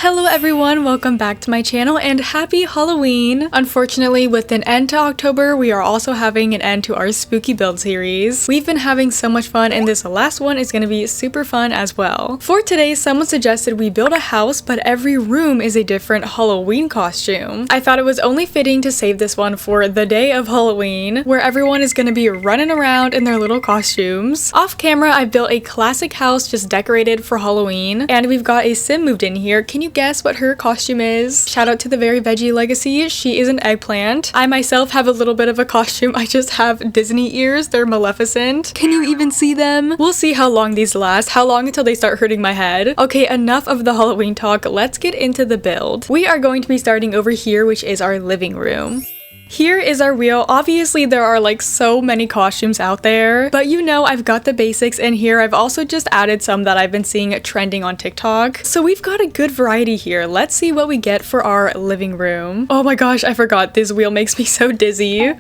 Hello everyone, welcome back to my channel and happy Halloween! Unfortunately, with an end to October, we are also having an end to our spooky build series. We've been having so much fun and this last one is going to be super fun as well. For today, someone suggested we build a house, but every room is a different Halloween costume. I thought it was only fitting to save this one for the day of Halloween, where everyone is going to be running around in their little costumes. Off camera, I built a classic house just decorated for Halloween, and we've got a sim moved in here. Can you guess what her costume is? Shout out to the Very Veggie Legacy. She is an eggplant. I myself have a little bit of a costume. I just have Disney ears. They're Maleficent. Can you even see them? We'll see how long these last. How long until they start hurting my head. Okay, enough of the Halloween talk. Let's get into the build. We are going to be starting over here, which is our living room. Here is our wheel. Obviously there are like so many costumes out there, but you know I've got the basics in here. I've also just added some that I've been seeing trending on TikTok. So we've got a good variety here. Let's see what we get for our living room. Oh my gosh, I forgot. This wheel makes me so dizzy.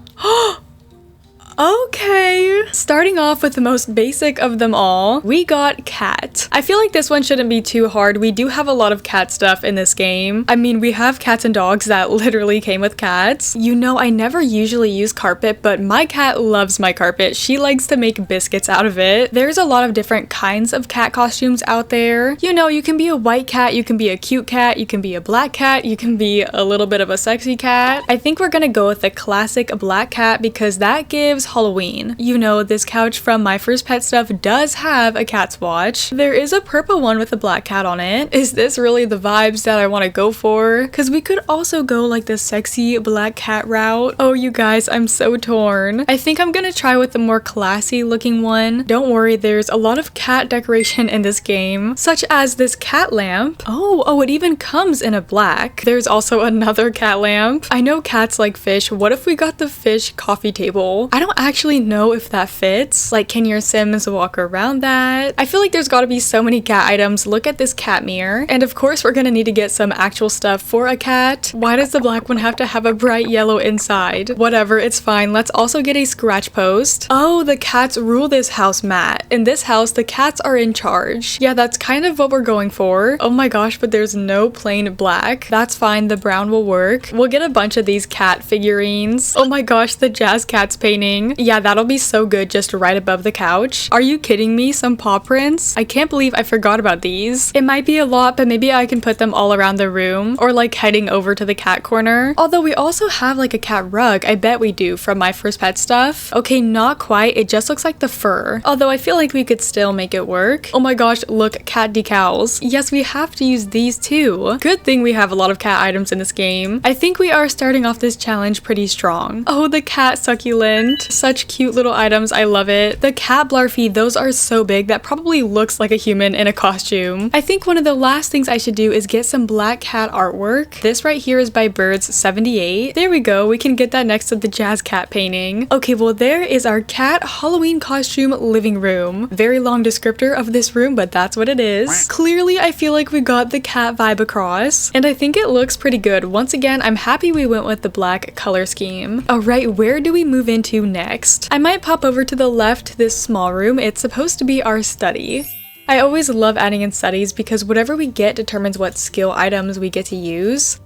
Okay, starting off with the most basic of them all, we got cat. I feel like this one shouldn't be too hard. We do have a lot of cat stuff in this game. I mean, we have cats and dogs that literally came with cats. You know, I never usually use carpet, but my cat loves my carpet. She likes to make biscuits out of it. There's a lot of different kinds of cat costumes out there. You know, you can be a white cat, you can be a cute cat, you can be a black cat, you can be a little bit of a sexy cat. I think we're gonna go with the classic black cat because that gives Halloween. You know, this couch from My First Pet Stuff does have a cat swatch. There is a purple one with a black cat on it. Is this really the vibes that I want to go for? Because we could also go like the sexy black cat route. Oh, you guys, I'm so torn. I think I'm gonna try with the more classy looking one. Don't worry, there's a lot of cat decoration in this game, such as this cat lamp. Oh, it even comes in a black. There's also another cat lamp. I know cats like fish. What if we got the fish coffee table? I don't actually know if that fits. Like, can your Sims walk around that? I feel like there's got to be so many cat items. Look at this cat mirror. And of course, we're gonna need to get some actual stuff for a cat. Why does the black one have to have a bright yellow inside? Whatever, it's fine. Let's also get a scratch post. Oh, the cats rule this house, Matt. In this house, the cats are in charge. Yeah, that's kind of what we're going for. Oh my gosh, but there's no plain black. That's fine, the brown will work. We'll get a bunch of these cat figurines. Oh my gosh, the jazz cats painting. Yeah, that'll be so good just right above the couch. Are you kidding me? Some paw prints? I can't believe I forgot about these. It might be a lot, but maybe I can put them all around the room or like heading over to the cat corner. Although we also have like a cat rug. I bet we do from My First Pet Stuff. Okay, not quite. It just looks like the fur. Although I feel like we could still make it work. Oh my gosh, look, cat decals. Yes, we have to use these too. Good thing we have a lot of cat items in this game. I think we are starting off this challenge pretty strong. Oh, the cat succulent. Such cute little items. I love it. The cat blarfy, those are so big. That probably looks like a human in a costume. I think one of the last things I should do is get some black cat artwork. This right here is by Birds78. There we go. We can get that next to the jazz cat painting. Okay, well there is our cat Halloween costume living room. Very long descriptor of this room, but that's what it is. Clearly, I feel like we got the cat vibe across, and I think it looks pretty good. Once again, I'm happy we went with the black color scheme. Alright, where do we move into next? I might pop over to the left to this small room. It's supposed to be our study. I always love adding in studies because whatever we get determines what skill items we get to use.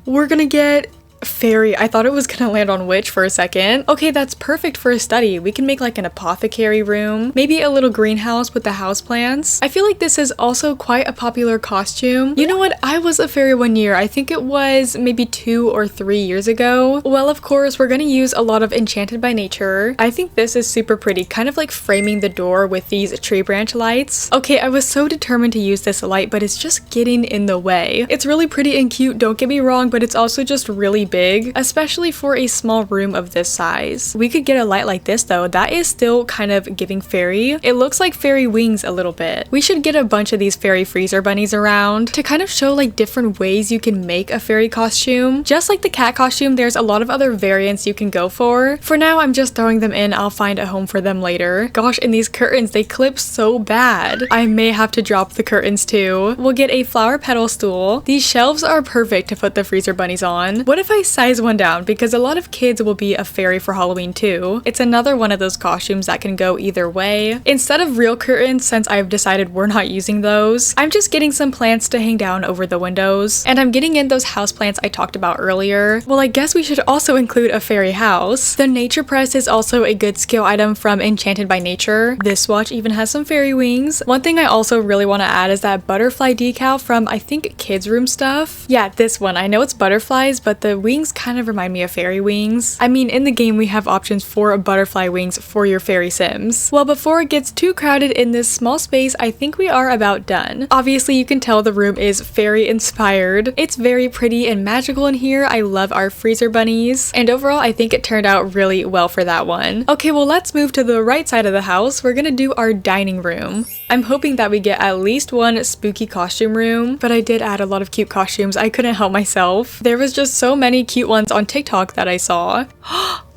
We're gonna get fairy. I thought it was gonna land on witch for a second. Okay, that's perfect for a study. We can make like an apothecary room, maybe a little greenhouse with the houseplants. I feel like this is also quite a popular costume. You know what? I was a fairy one year. I think it was maybe 2 or 3 years ago. Well, of course, we're gonna use a lot of Enchanted by Nature. I think this is super pretty, kind of like framing the door with these tree branch lights. Okay, I was so determined to use this light, but it's just getting in the way. It's really pretty and cute, don't get me wrong, but it's also just really big, especially for a small room of this size. We could get a light like this though. That is still kind of giving fairy. It looks like fairy wings a little bit. We should get a bunch of these fairy freezer bunnies around to kind of show like different ways you can make a fairy costume. Just like the cat costume, there's a lot of other variants you can go for. For now, I'm just throwing them in. I'll find a home for them later. Gosh, and these curtains, they clip so bad. I may have to drop the curtains too. We'll get a flower petal stool. These shelves are perfect to put the freezer bunnies on. What if I always size one down because a lot of kids will be a fairy for Halloween too. It's another one of those costumes that can go either way. Instead of real curtains, since I've decided we're not using those, I'm just getting some plants to hang down over the windows. And I'm getting in those houseplants I talked about earlier. Well, I guess we should also include a fairy house. The nature press is also a good skill item from Enchanted by Nature. This swatch even has some fairy wings. One thing I also really want to add is that butterfly decal from, I think, Kids Room Stuff. Yeah, this one. I know it's butterflies, but the wings kind of remind me of fairy wings. I mean, in the game we have options for butterfly wings for your fairy sims. Well, before it gets too crowded in this small space, I think we are about done. Obviously, you can tell the room is fairy inspired. It's very pretty and magical in here. I love our freezer bunnies. And overall, I think it turned out really well for that one. Okay, well, let's move to the right side of the house. We're gonna do our dining room. I'm hoping that we get at least one spooky costume room, but I did add a lot of cute costumes. I couldn't help myself. There was just so many cute ones on TikTok that I saw.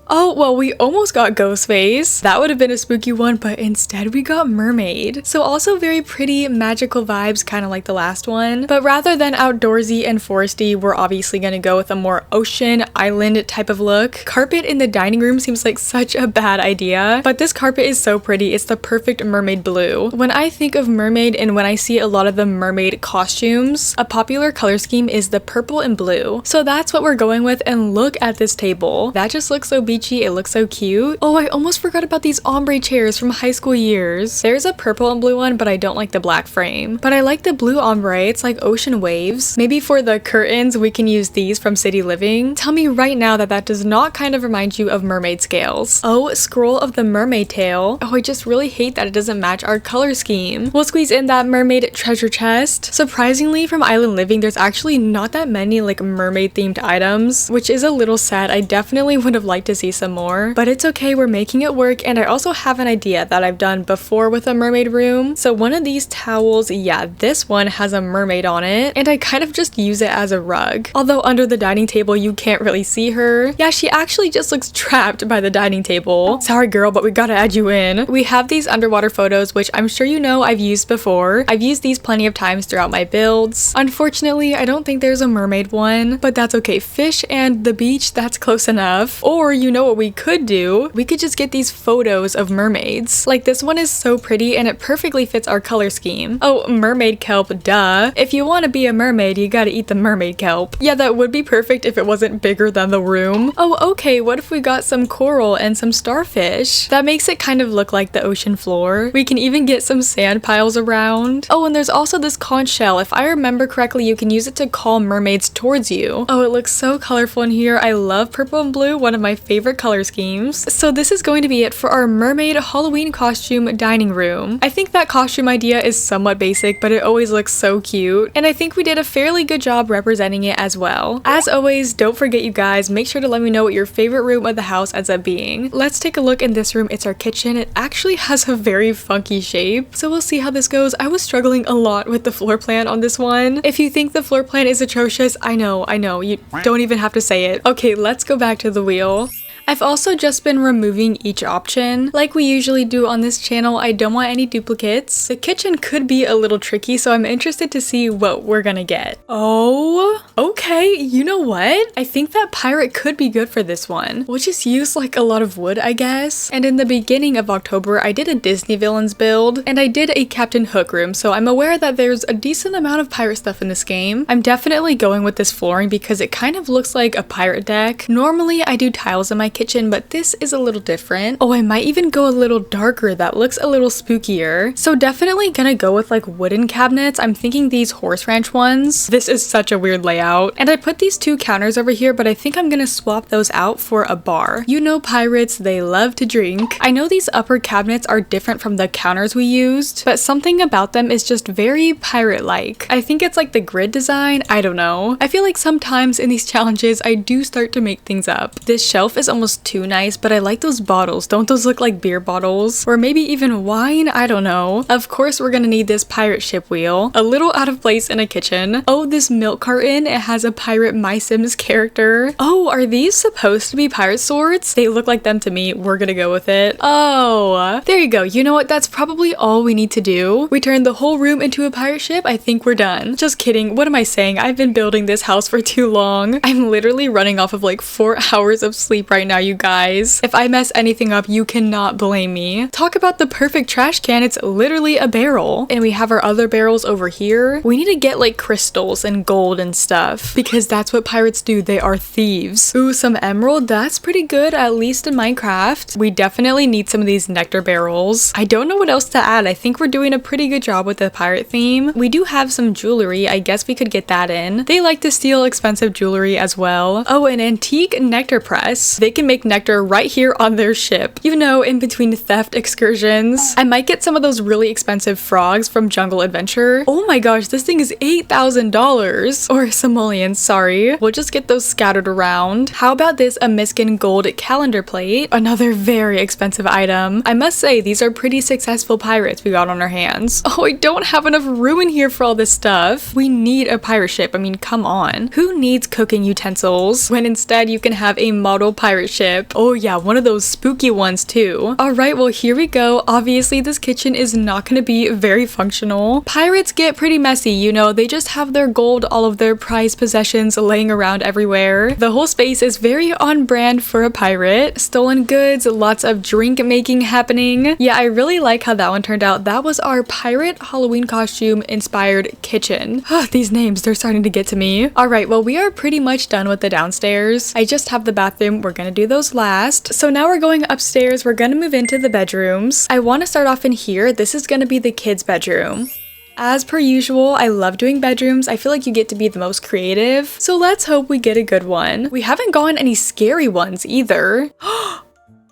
Oh, well, we almost got Ghostface. That would have been a spooky one, but instead we got Mermaid. So also very pretty, magical vibes, kind of like the last one. But rather than outdoorsy and foresty, we're obviously gonna go with a more ocean, island type of look. Carpet in the dining room seems like such a bad idea, but this carpet is so pretty. It's the perfect mermaid blue. When I think of Mermaid and when I see a lot of the mermaid costumes, a popular color scheme is the purple and blue. So that's what we're going with, and look at this table. That just looks so beachy. It looks so cute. Oh, I almost forgot about these ombre chairs from high school years. There's a purple and blue one, but I don't like the black frame. But I like the blue ombre. It's like ocean waves. Maybe for the curtains, we can use these from City Living. Tell me right now that that does not kind of remind you of mermaid scales. Oh, scroll of the mermaid tail. Oh, I just really hate that it doesn't match our color scheme. We'll squeeze in that mermaid treasure chest. Surprisingly, from Island Living, there's actually not that many like mermaid themed items, which is a little sad. I definitely would have liked to see some more, but it's okay, we're making it work. And I also have an idea that I've done before with a mermaid room. So one of these towels, yeah, this one has a mermaid on it, and I kind of just use it as a rug. Although under the dining table you can't really see her. Yeah, she actually just looks trapped by the dining table. Sorry girl, but we gotta add you in. We have these underwater photos, which I'm sure you know I've used before. I've used these plenty of times throughout my builds. Unfortunately, I don't think there's a mermaid one, but that's okay. Fish and the beach, that's close enough. Or you know what we could do? We could just get these photos of mermaids. Like this one is so pretty and it perfectly fits our color scheme. Oh, mermaid kelp, duh. If you want to be a mermaid, you gotta eat the mermaid kelp. Yeah, that would be perfect if it wasn't bigger than the room. Oh, okay, what if we got some coral and some starfish? That makes it kind of look like the ocean floor. We can even get some sand piles around. Oh, and there's also this conch shell. If I remember correctly, you can use it to call mermaids towards you. Oh, it looks so colorful in here. I love purple and blue, one of my favorite color schemes. So this is going to be it for our mermaid Halloween costume dining room. I think that costume idea is somewhat basic, but it always looks so cute, and I think we did a fairly good job representing it as well. As always, don't forget you guys, make sure to let me know what your favorite room of the house ends up being. Let's take a look in this room. It's our kitchen. It actually has a very funky shape, so we'll see how this goes. I was struggling a lot with the floor plan on this one. If you think the floor plan is atrocious, I know, you don't even have to say it. Okay, let's go back to the wheel. I've also just been removing each option. Like we usually do on this channel, I don't want any duplicates. The kitchen could be a little tricky, so I'm interested to see what we're gonna get. Oh, okay, you know what? I think that pirate could be good for this one. We'll just use like a lot of wood, I guess. And in the beginning of October, I did a Disney villains build, and I did a Captain Hook room, so I'm aware that there's a decent amount of pirate stuff in this game. I'm definitely going with this flooring because it kind of looks like a pirate deck. Normally, I do tiles in my kitchen, but this is a little different. Oh, I might even go a little darker. That looks a little spookier. So definitely gonna go with like wooden cabinets. I'm thinking these horse ranch ones. This is such a weird layout. And I put these two counters over here, but I think I'm gonna swap those out for a bar. You know pirates, they love to drink. I know these upper cabinets are different from the counters we used, but something about them is just very pirate-like. I think it's like the grid design. I don't know. I feel like sometimes in these challenges, I do start to make things up. This shelf is almost almost too nice, but I like those bottles. Don't those look like beer bottles? Or maybe even wine? I don't know. Of course, we're gonna need this pirate ship wheel. A little out of place in a kitchen. Oh, this milk carton. It has a pirate My Sims character. Oh, are these supposed to be pirate swords? They look like them to me. We're gonna go with it. Oh, there you go. You know what? That's probably all we need to do. We turned the whole room into a pirate ship. I think we're done. Just kidding. What am I saying? I've been building this house for too long. I'm literally running off of like 4 hours of sleep right now, you guys. If I mess anything up, you cannot blame me. Talk about the perfect trash can. It's literally a barrel. And we have our other barrels over here. We need to get like crystals and gold and stuff because that's what pirates do. They are thieves. Ooh, some emerald. That's pretty good, at least in Minecraft. We definitely need some of these nectar barrels. I don't know what else to add. I think we're doing a pretty good job with the pirate theme. We do have some jewelry. I guess we could get that in. They like to steal expensive jewelry as well. Oh, an antique nectar press. They can make nectar right here on their ship. You know, in between theft excursions. I might get some of those really expensive frogs from Jungle Adventure. Oh my gosh, this thing is $8,000. Or simoleons, sorry. We'll just get those scattered around. How about this Amiskin gold calendar plate? Another very expensive item. I must say, these are pretty successful pirates we got on our hands. Oh, I don't have enough room in here for all this stuff. We need a pirate ship. I mean, come on. Who needs cooking utensils when instead you can have a model pirate ship? Oh yeah, one of those spooky ones too. Alright, well here we go. Obviously this kitchen is not going to be very functional. Pirates get pretty messy, you know, they just have their gold, all of their prized possessions laying around everywhere. The whole space is very on brand for a pirate. Stolen goods, lots of drink making happening. Yeah, I really like how that one turned out. That was our pirate Halloween costume inspired kitchen. These names, they're starting to get to me. Alright, well we are pretty much done with the downstairs. I just have the bathroom. We're gonna do those last. So now we're going upstairs. We're gonna move into the bedrooms. I want to start off in here. This is gonna be the kids' bedroom. As per usual, I love doing bedrooms. I feel like you get to be the most creative. So let's hope we get a good one. We haven't gotten any scary ones either.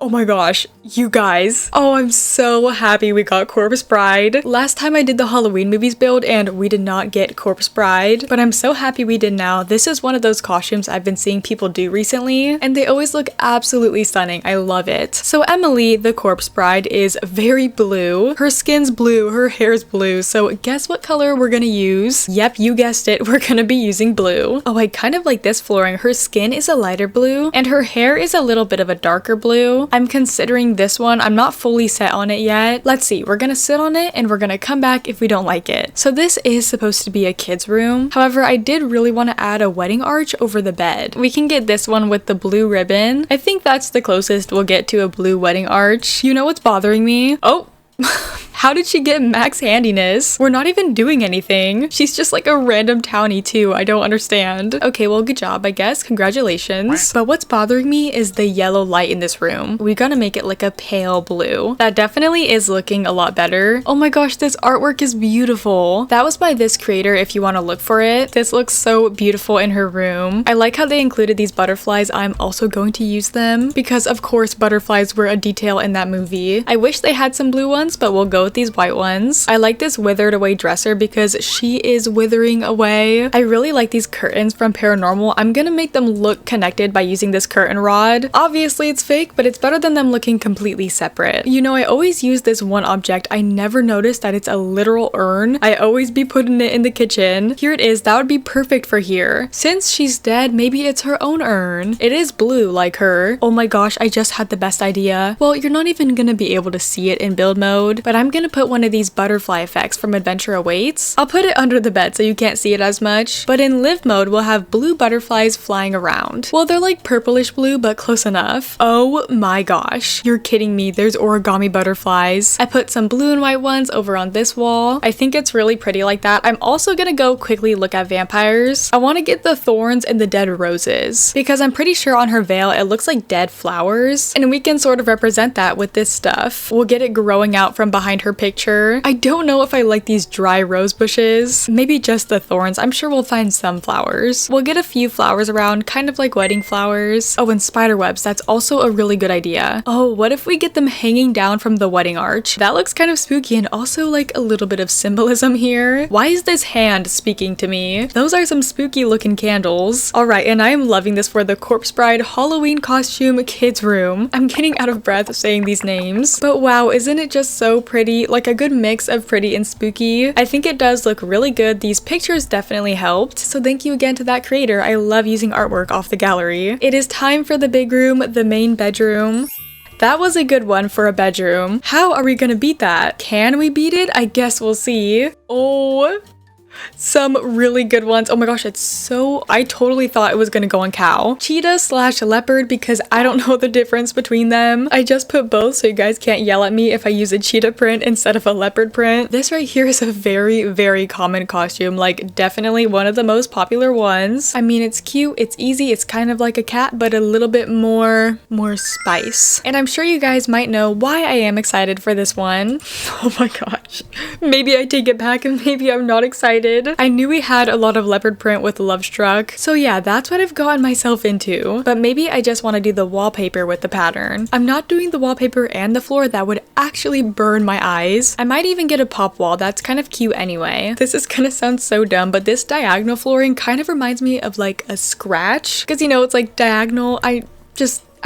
Oh my gosh, you guys. Oh, I'm so happy we got Corpse Bride. Last time I did the Halloween movies build and we did not get Corpse Bride, but I'm so happy we did now. This is one of those costumes I've been seeing people do recently and they always look absolutely stunning. I love it. So Emily, the Corpse Bride, is very blue. Her skin's blue, her hair's blue. So guess what color we're gonna use? Yep, you guessed it. We're gonna be using blue. Oh, I kind of like this flooring. Her skin is a lighter blue and her hair is a little bit of a darker blue. I'm considering this one. I'm not fully set on it yet. Let's see. We're gonna sit on it and we're gonna come back if we don't like it. So this is supposed to be a kid's room. However, I did really want to add a wedding arch over the bed. We can get this one with the blue ribbon. I think that's the closest we'll get to a blue wedding arch. You know what's bothering me? Oh. How did she get max handiness? We're not even doing anything. She's just like a random townie too. I don't understand. Okay, well, good job, I guess. Congratulations. But what's bothering me is the yellow light in this room. We gotta make it like a pale blue. That definitely is looking a lot better. Oh my gosh, this artwork is beautiful. That was by this creator if you want to look for it. This looks so beautiful in her room. I like how they included these butterflies. I'm also going to use them because of course butterflies were a detail in that movie. I wish they had some blue ones, but we'll go with these white ones. I like this withered away dresser because she is withering away. I really like these curtains from Paranormal. I'm gonna make them look connected by using this curtain rod. Obviously it's fake, but it's better than them looking completely separate. You know, I always use this one object. I never noticed that it's a literal urn. I always be putting it in the kitchen. Here it is. That would be perfect for here. Since she's dead, maybe it's her own urn. It is blue like her. Oh my gosh, I just had the best idea. Well, you're not even gonna be able to see it in build mode, but I'm gonna put one of these butterfly effects from Adventure Awaits. I'll put it under the bed so you can't see it as much, but in live mode we'll have blue butterflies flying around. Well, they're like purplish blue, but close enough. Oh my gosh, you're kidding me. There's origami butterflies. I put some blue and white ones over on this wall. I think it's really pretty like that. I'm also gonna go quickly look at vampires. I want to get the thorns and the dead roses because I'm pretty sure on her veil it looks like dead flowers, and we can sort of represent that with this stuff. We'll get it growing out from behind her picture. I don't know if I like these dry rose bushes. Maybe just the thorns. I'm sure we'll find some flowers. We'll get a few flowers around, kind of like wedding flowers. Oh, and spider webs. That's also a really good idea. Oh, what if we get them hanging down from the wedding arch? That looks kind of spooky and also like a little bit of symbolism here. Why is this hand speaking to me? Those are some spooky looking candles. All right, and I am loving this for the corpse bride Halloween costume kids room. I'm getting out of breath saying these names, but wow, isn't it just so pretty? Like a good mix of pretty and spooky. I think it does look really good. These pictures definitely helped, so thank you again to that creator. I love using artwork off the gallery. It is time for the big room, the main bedroom. That was a good one for a bedroom. How are we gonna beat that? Can we beat it? I guess we'll see. Oh, some really good ones. Oh my gosh, it's so... I totally thought it was gonna go on cow. Cheetah slash leopard because I don't know the difference between them. I just put both so you guys can't yell at me if I use a cheetah print instead of a leopard print. This right here is a very, very common costume. Like definitely one of the most popular ones. I mean, it's cute, it's easy, it's kind of like a cat, but a little bit more spice. And I'm sure you guys might know why I am excited for this one. Oh my gosh. Maybe I take it back and maybe I'm not excited. I knew we had a lot of leopard print with Love Struck, so yeah, that's what I've gotten myself into. But maybe I just want to do the wallpaper with the pattern. I'm not doing the wallpaper and the floor. That would actually burn my eyes. I might even get a pop wall. That's kind of cute anyway. This is gonna sound so dumb, but this diagonal flooring kind of reminds me of like a scratch, because you know, it's like diagonal.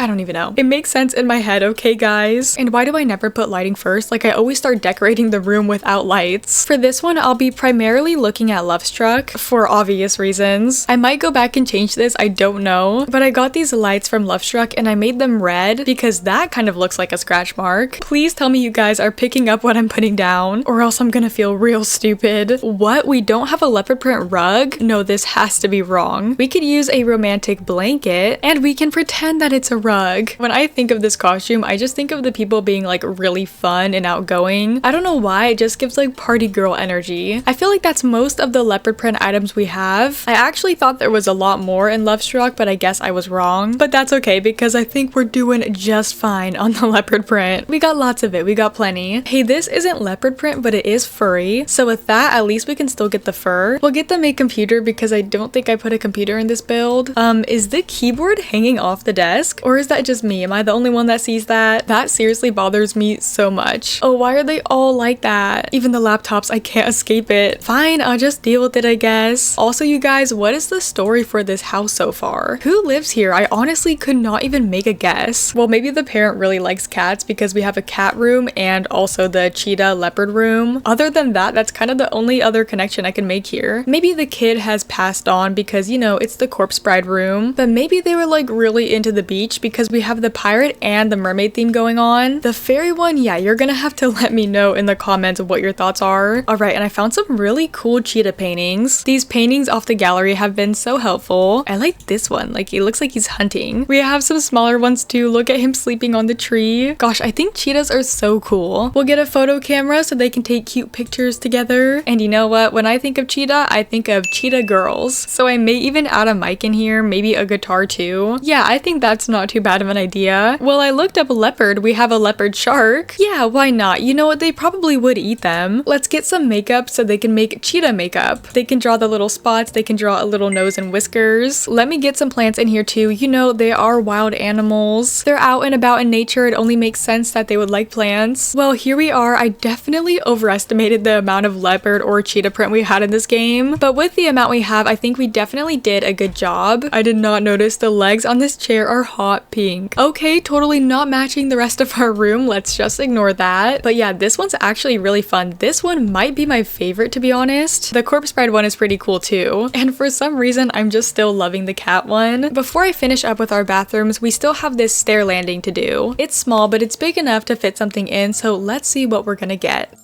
I don't even know. It makes sense in my head, okay guys? And why do I never put lighting first? Like I always start decorating the room without lights. For this one, I'll be primarily looking at Love Struck for obvious reasons. I might go back and change this, I don't know. But I got these lights from Love Struck and I made them red because that kind of looks like a scratch mark. Please tell me you guys are picking up what I'm putting down or else I'm gonna feel real stupid. What? We don't have a leopard print rug? No, this has to be wrong. We could use a romantic blanket and we can pretend that it's a rug. When I think of this costume, I just think of the people being like really fun and outgoing. I don't know why, it just gives like party girl energy. I feel like that's most of the leopard print items we have. I actually thought there was a lot more in Love Struck, but I guess I was wrong. But that's okay because I think we're doing just fine on the leopard print. We got lots of it, we got plenty. Hey, this isn't leopard print, but it is furry. So with that, at least we can still get the fur. We'll get them a computer because I don't think I put a computer in this build. Is the keyboard hanging off the desk? Or is that just me? Am I the only one that sees that? That seriously bothers me so much. Oh, why are they all like that? Even the laptops, I can't escape it. Fine, I'll just deal with it, I guess. Also, you guys, what is the story for this house so far? Who lives here? I honestly could not even make a guess. Well, maybe the parent really likes cats because we have a cat room and also the cheetah leopard room. Other than that, that's kind of the only other connection I can make here. Maybe the kid has passed on because, you know, it's the corpse bride room, but maybe they were like really into the beach because we have the pirate and the mermaid theme going on. The fairy one, yeah, you're gonna have to let me know in the comments what your thoughts are. All right, and I found some really cool cheetah paintings. These paintings off the gallery have been so helpful. I like this one, like it looks like he's hunting. We have some smaller ones too. Look at him sleeping on the tree. Gosh, I think cheetahs are so cool. We'll get a photo camera so they can take cute pictures together. And you know what? When I think of cheetah, I think of cheetah girls. So I may even add a mic in here, maybe a guitar too. Yeah, I think that's not too bad of an idea. Well, I looked up a leopard. We have a leopard shark. Yeah, why not? You know what? They probably would eat them. Let's get some makeup so they can make cheetah makeup. They can draw the little spots. They can draw a little nose and whiskers. Let me get some plants in here too. You know, they are wild animals. They're out and about in nature. It only makes sense that they would like plants. Well, here we are. I definitely overestimated the amount of leopard or cheetah print we had in this game. But with the amount we have, I think we definitely did a good job. I did not notice the legs on this chair are hot pink. Okay, totally not matching the rest of our room. Let's just ignore that. But yeah, this one's actually really fun. This one might be my favorite, to be honest. The corpse bride one is pretty cool too. And for some reason, I'm just still loving the cat one. Before I finish up with our bathrooms, we still have this stair landing to do. It's small, but it's big enough to fit something in, so let's see what we're gonna get.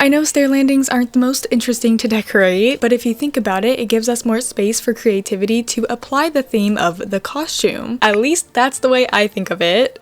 I know stair landings aren't the most interesting to decorate, but if you think about it, it gives us more space for creativity to apply the theme of the costume. At least that's the way I think of it.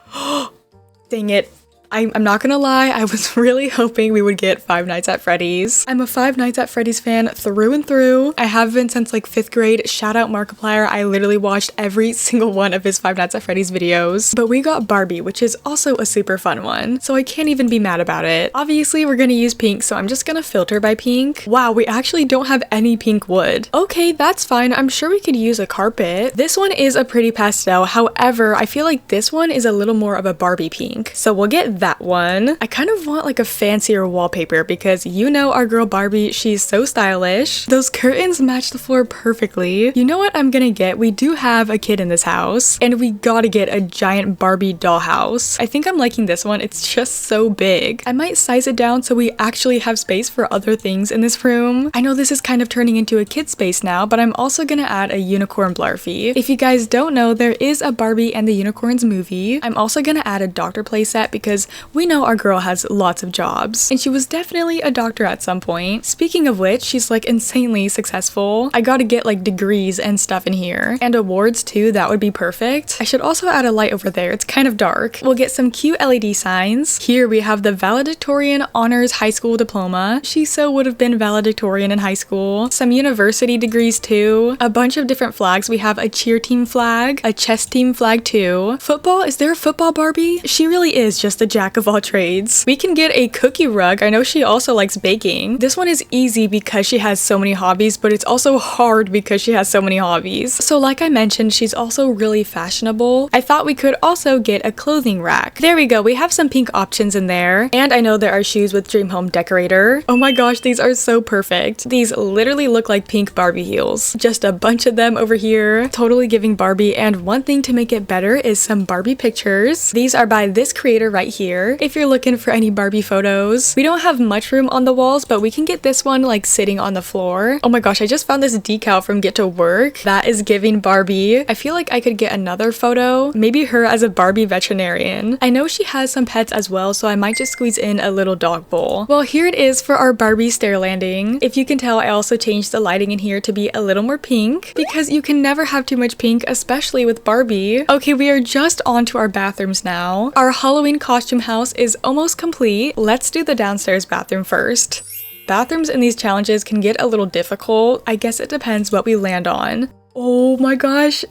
Dang it. I'm not gonna lie, I was really hoping we would get Five Nights at Freddy's. I'm a Five Nights at Freddy's fan through and through. I have been since like 5th grade. Shout out Markiplier. I literally watched every single one of his Five Nights at Freddy's videos. But we got Barbie, which is also a super fun one, so I can't even be mad about it. Obviously, we're gonna use pink, so I'm just gonna filter by pink. Wow, we actually don't have any pink wood. Okay, that's fine. I'm sure we could use a carpet. This one is a pretty pastel. However, I feel like this one is a little more of a Barbie pink, so we'll get that one. I kind of want like a fancier wallpaper because you know our girl Barbie, she's so stylish. Those curtains match the floor perfectly. You know what I'm gonna get? We do have a kid in this house and we gotta get a giant Barbie dollhouse. I think I'm liking this one. It's just so big. I might size it down so we actually have space for other things in this room. I know this is kind of turning into a kid space now, but I'm also gonna add a unicorn blarfy. If you guys don't know, there is a Barbie and the Unicorns movie. I'm also gonna add a doctor playset because we know our girl has lots of jobs and she was definitely a doctor at some point. Speaking of which, she's like insanely successful. I gotta get like degrees and stuff in here and awards too. That would be perfect. I should also add a light over there. It's kind of dark. We'll get some cute LED signs. Here we have the valedictorian honors high school diploma. She so would have been valedictorian in high school. Some university degrees too. A bunch of different flags. We have a cheer team flag, a chess team flag too. Football? Is there a football Barbie? She really is just a jack of all trades. We can get a cookie rug. I know she also likes baking. This one is easy because she has so many hobbies, but it's also hard because she has so many hobbies. So like I mentioned, she's also really fashionable. I thought we could also get a clothing rack. There we go. We have some pink options in there. And I know there are shoes with Dream Home Decorator. Oh my gosh, these are so perfect. These literally look like pink Barbie heels. Just a bunch of them over here. Totally giving Barbie. And one thing to make it better is some Barbie pictures. These are by this creator right here. If you're looking for any Barbie photos. We don't have much room on the walls, but we can get this one like sitting on the floor. Oh my gosh, I just found this decal from Get to Work. That is giving Barbie. I feel like I could get another photo. Maybe her as a Barbie veterinarian. I know she has some pets as well, so I might just squeeze in a little dog bowl. Well, here it is for our Barbie stair landing. If you can tell, I also changed the lighting in here to be a little more pink because you can never have too much pink, especially with Barbie. Okay, we are just on to our bathrooms now. Our Halloween costume house is almost complete. Let's do the downstairs bathroom first. Bathrooms in these challenges can get a little difficult. I guess it depends what we land on. Oh my gosh.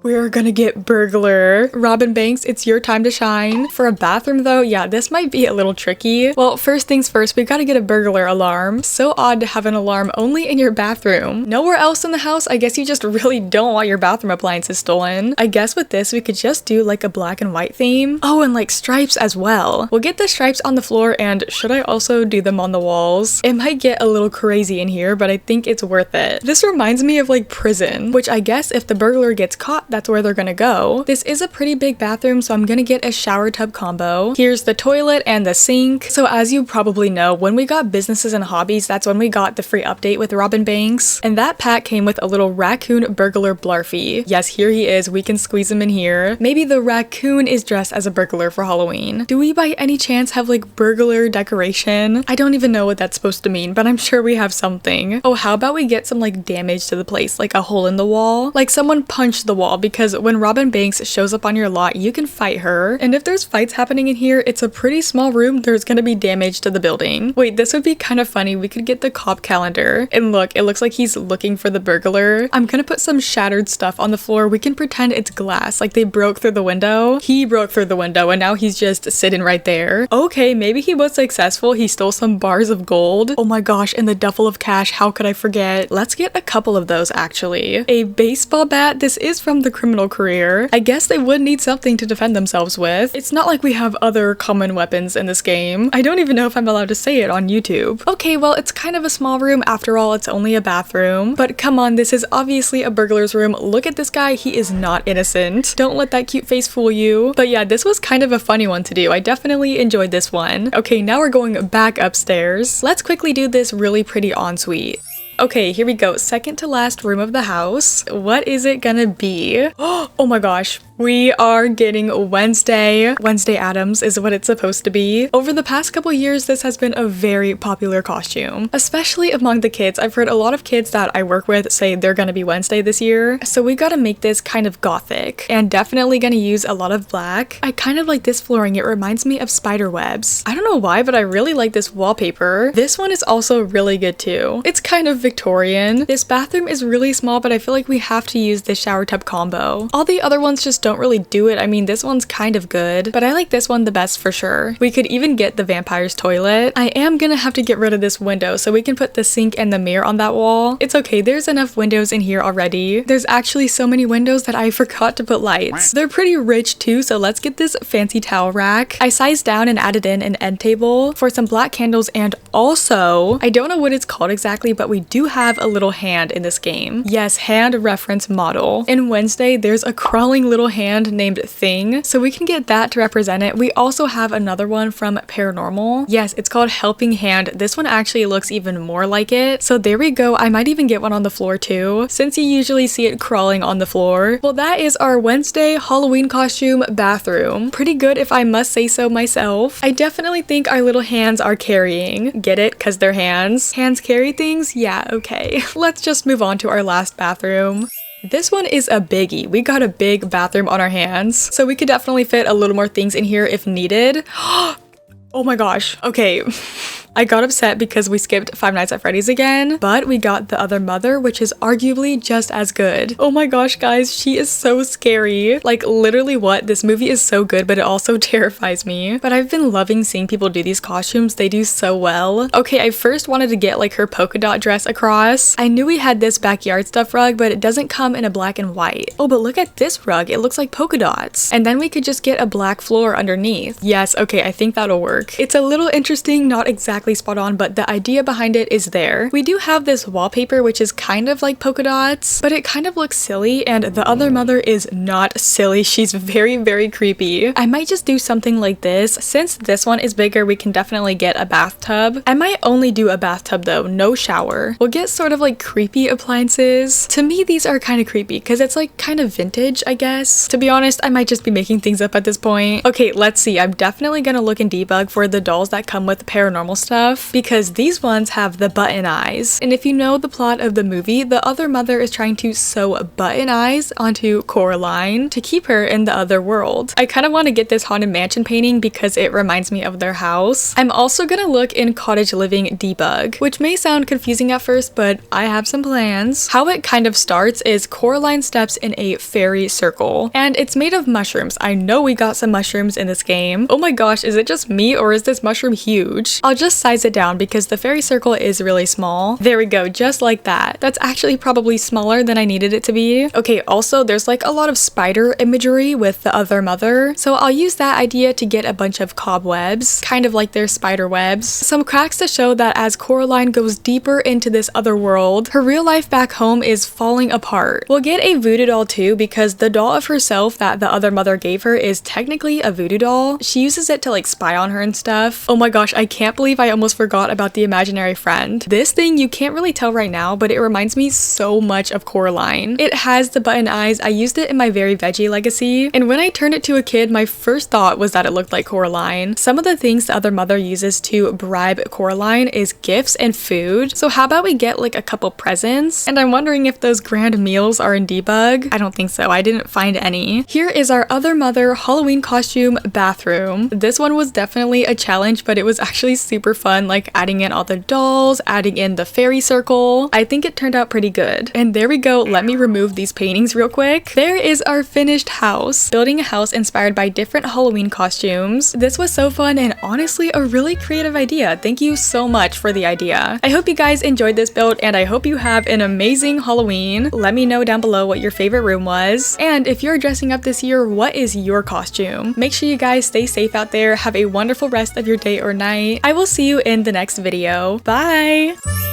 We're gonna get Burglar. Robin Banks, it's your time to shine. For a bathroom though, yeah, this might be a little tricky. Well, first things first, we gotta get a burglar alarm. So odd to have an alarm only in your bathroom. Nowhere else in the house, I guess you just really don't want your bathroom appliances stolen. I guess with this, we could just do like a black and white theme. Oh, and like stripes as well. We'll get the stripes on the floor, and should I also do them on the walls? It might get a little crazy in here, but I think it's worth it. This reminds me of like prison, which I guess if the burglar gets caught, that's where they're gonna go. This is a pretty big bathroom, so I'm gonna get a shower tub combo. Here's the toilet and the sink. So as you probably know, when we got businesses and hobbies, that's when we got the free update with Robin Banks. And that pack came with a little raccoon burglar blarfy. Yes, here he is. We can squeeze him in here. Maybe the raccoon is dressed as a burglar for Halloween. Do we by any chance have like burglar decoration? I don't even know what that's supposed to mean, but I'm sure we have something. Oh, how about we get some like damage to the place, like a hole in the wall? Like someone punched the wall, because when Robin Banks shows up on your lot, you can fight her. And if there's fights happening in here, it's a pretty small room. There's gonna be damage to the building. Wait, this would be kind of funny. We could get the cop calendar. And look, it looks like he's looking for the burglar. I'm gonna put some shattered stuff on the floor. We can pretend it's glass, like they broke through the window. He broke through the window and now he's just sitting right there. Okay, maybe he was successful. He stole some bars of gold. Oh my gosh, and the duffel of cash. How could I forget? Let's get a couple of those actually. A baseball bat. This is from the criminal career. I guess they would need something to defend themselves with. It's not like we have other common weapons in this game. I don't even know if I'm allowed to say it on YouTube. Okay, well, it's kind of a small room. After all, it's only a bathroom. But come on, this is obviously a burglar's room. Look at this guy. He is not innocent. Don't let that cute face fool you. But yeah, this was kind of a funny one to do. I definitely enjoyed this one. Okay, now we're going back upstairs. Let's quickly do this really pretty ensuite. Okay, here we go. Second to last room of the house. What is it gonna be? Oh my gosh. We are getting Wednesday. Wednesday Addams is what it's supposed to be. Over the past couple years, this has been a very popular costume, especially among the kids. I've heard a lot of kids that I work with say they're gonna be Wednesday this year. So we gotta make this kind of gothic and definitely gonna use a lot of black. I kind of like this flooring. It reminds me of spider webs. I don't know why, but I really like this wallpaper. This one is also really good too. It's kind of Victorian. This bathroom is really small, but I feel like we have to use the shower tub combo. All the other ones just don't really do it. I mean, this one's kind of good, but I like this one the best for sure. We could even get the vampire's toilet. I am gonna have to get rid of this window so we can put the sink and the mirror on that wall. It's okay, there's enough windows in here already. There's actually so many windows that I forgot to put lights. They're pretty rich too, so let's get this fancy towel rack. I sized down and added in an end table for some black candles, and also, I don't know what it's called exactly, but we do have a little hand in this game. Yes, hand reference model. In Wednesday, there's a crawling little hand named Thing, so we can get that to represent it. We also have another one from Paranormal. Yes, it's called Helping Hand. This one actually looks even more like it, so there we go. I might even get one on the floor too, since you usually see it crawling on the floor. Well, that is our Wednesday Halloween costume bathroom. Pretty good if I must say so myself. I definitely think our little hands are carrying. Get it? Because they're hands. Hands carry things? Yeah, okay. Let's just move on to our last bathroom. This one is a biggie. We got a big bathroom on our hands, so we could definitely fit a little more things in here if needed. Oh my gosh. Okay. I got upset because we skipped Five Nights at Freddy's again, but we got The Other Mother, which is arguably just as good. Oh my gosh, guys, she is so scary. Like, literally what? This movie is so good, but it also terrifies me. But I've been loving seeing people do these costumes. They do so well. Okay, I first wanted to get like her polka dot dress across. I knew we had this backyard stuff rug, but it doesn't come in a black and white. Oh, but look at this rug. It looks like polka dots. And then we could just get a black floor underneath. Yes, okay, I think that'll work. It's a little interesting, not exactly spot on, but the idea behind it is there. We do have this wallpaper which is kind of like polka dots, but it kind of looks silly, and The Other Mother is not silly. She's very, very creepy. I might just do something like this. Since this one is bigger, we can definitely get a bathtub. I might only do a bathtub though, no shower. We'll get sort of like creepy appliances. To me, these are kind of creepy because it's like kind of vintage, I guess. To be honest, I might just be making things up at this point. Okay, let's see. I'm definitely gonna look and debug for the dolls that come with paranormal stuff, because these ones have the button eyes. And if you know the plot of the movie, The Other Mother is trying to sew button eyes onto Coraline to keep her in the other world. I kind of want to get this Haunted Mansion painting because it reminds me of their house. I'm also gonna look in Cottage Living debug, which may sound confusing at first, but I have some plans. How it kind of starts is Coraline steps in a fairy circle, and it's made of mushrooms. I know we got some mushrooms in this game. Oh my gosh, is it just me or is this mushroom huge? I'll just size it down because the fairy circle is really small. There we go, just like that. That's actually probably smaller than I needed it to be. Okay, also there's like a lot of spider imagery with The Other Mother, so I'll use that idea to get a bunch of cobwebs, kind of like their spider webs. Some cracks to show that as Coraline goes deeper into this other world, her real life back home is falling apart. We'll get a voodoo doll too, because the doll of herself that The Other Mother gave her is technically a voodoo doll. She uses it to like spy on her and stuff. Oh my gosh, I can't believe I almost forgot about the imaginary friend. This thing, you can't really tell right now, but it reminds me so much of Coraline. It has the button eyes. I used it in my Very Veggie Legacy, and when I turned it to a kid, my first thought was that it looked like Coraline. Some of the things The Other Mother uses to bribe Coraline is gifts and food, so how about we get like a couple presents? And I'm wondering if those grand meals are in debug. I don't think so. I didn't find any. Here is our Other Mother Halloween costume bathroom. This one was definitely a challenge, but it was actually super fun, like adding in all the dolls, adding in the fairy circle. I think it turned out pretty good. And there we go. Let me remove these paintings real quick. There is our finished house. Building a house inspired by different Halloween costumes. This was so fun and honestly a really creative idea. Thank you so much for the idea. I hope you guys enjoyed this build, and I hope you have an amazing Halloween. Let me know down below what your favorite room was. And if you're dressing up this year, what is your costume? Make sure you guys stay safe out there. Have a wonderful rest of your day or night. I will see you in the next video. Bye!